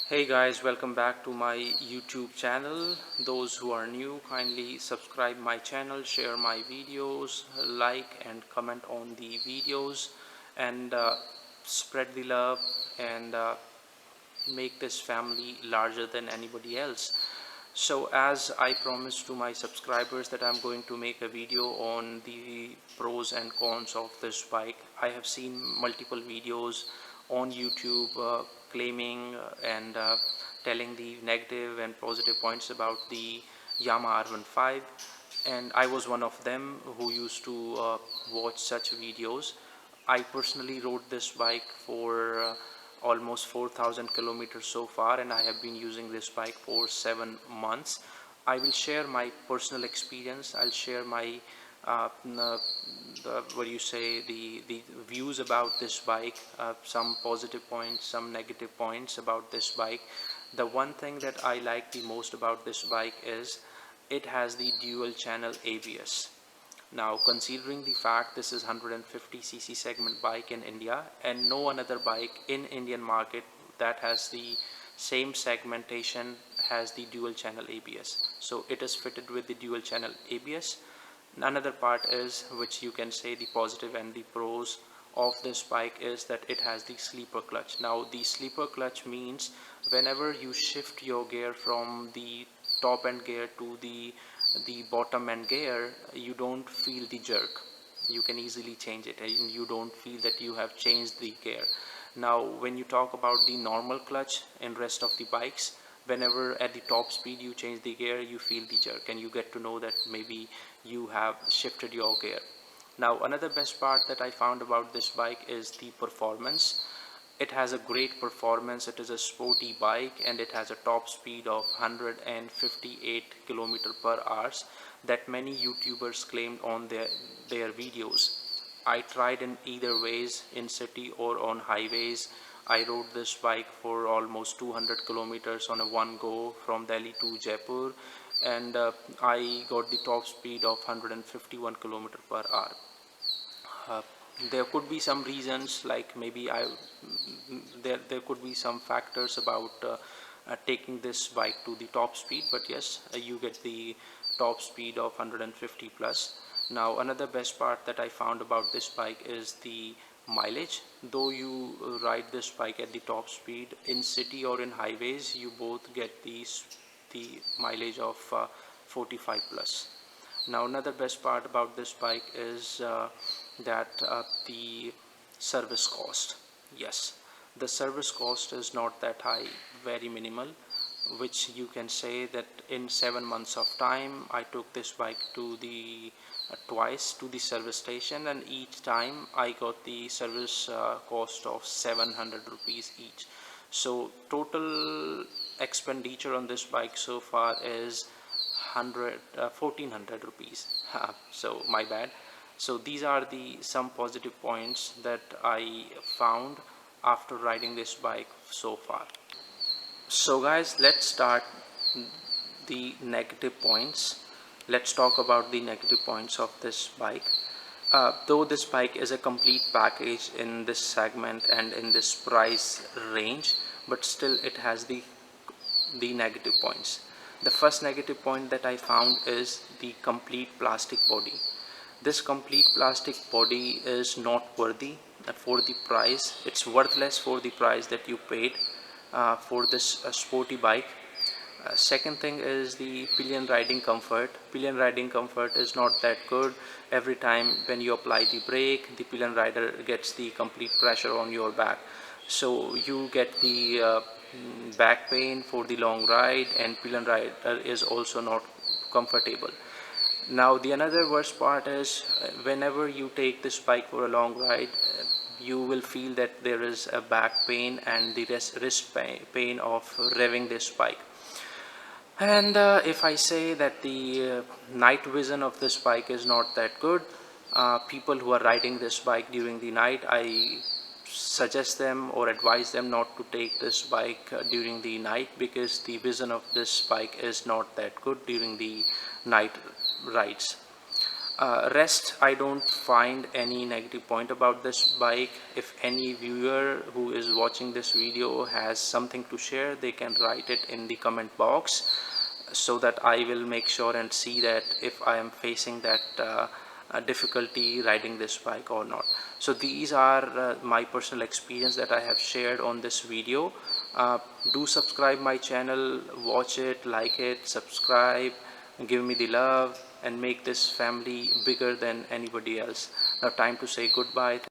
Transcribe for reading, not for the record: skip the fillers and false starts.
Hey guys, welcome back to my YouTube channel. Those who are new, kindly subscribe my channel, share my videos, like and comment on the videos, and spread the love and make this family larger than anybody else. So as I promised to my subscribers that I'm going to make a video on the pros and cons of this bike. I have seen multiple videos on YouTube claiming and telling the negative and positive points about the Yamaha R15, and I was one of them who used to watch such videos. I personally rode this bike for almost 4,000 kilometers so far, and I have been using this bike for 7 months. I will share my personal experience. I'll share my what do you say, the views about this bike, some positive points, some negative points about this bike. The one thing that I like the most about this bike is it has the dual channel ABS. Now, considering the fact this is 150cc segment bike in India, and no another bike in Indian market that has the same segmentation has the dual channel ABS. So it is fitted with the dual channel ABS. Another part is, which you can say the positive and the pros of this bike, is that it has the sleeper clutch. Now the sleeper clutch means whenever you shift your gear from the top end gear to the bottom end gear, you don't feel the jerk. You can easily change it and you don't feel that you have changed the gear. Now when you talk about the normal clutch in rest of the bikes, whenever at the top speed you change the gear, you feel the jerk and you get to know that maybe you have shifted your gear. Now another best part that I found about this bike is the performance. It has a great performance. It is a sporty bike and it has a top speed of 158 km per hour that many YouTubers claimed on their videos. I tried in either ways, in city or on highways. I rode this bike for almost 200 kilometers on a one go from Delhi to Jaipur, and I got the top speed of 151 km per hour. uh, there could be some reasons, like maybe there could be some factors about taking this bike to the top speed, but yes, you get the top speed of 150 plus. Now another best part that I found about this bike is the mileage. Though you ride this bike at the top speed in city or in highways, you both get the mileage of 45 plus. Now another best part about this bike is that the service cost. Yes, the service cost is not that high, very minimal, which you can say that in 7 months of time I took this bike to the twice to the service station, and each time I got the service cost of 700 rupees each. So total expenditure on this bike so far is 1400 rupees. So my bad. So these are the some positive points that I found after riding this bike so far. So guys, let's start the negative points. Let's talk about the negative points of this bike. Though this bike is a complete package in this segment and in this price range, but still it has the negative points. The first negative point that I found is the complete plastic body. This complete plastic body is not worthy for the price. It's worthless for the price that you paid for this sporty bike. Second thing is the pillion riding comfort. Pillion riding comfort is not that good. Every time when you apply the brake, the pillion rider gets the complete pressure on your back, so you get the back pain for the long ride, and pillion rider is also not comfortable. Now the another worst part is whenever you take this bike for a long ride, you will feel that there is a back pain and the wrist pain of revving this bike. And if I say that the night vision of this bike is not that good, people who are riding this bike during the night, I suggest them or advise them not to take this bike during the night, because the vision of this bike is not that good during the night rides. Rest, I don't find any negative point about this bike. If any viewer who is watching this video has something to share, they can write it in the comment box, so that I will make sure and see that if I am facing that difficulty riding this bike or not. So these are my personal experience that I have shared on this video. Do subscribe my channel, watch it, like it, subscribe, give me the love, and make this family bigger than anybody else. Now time to say goodbye.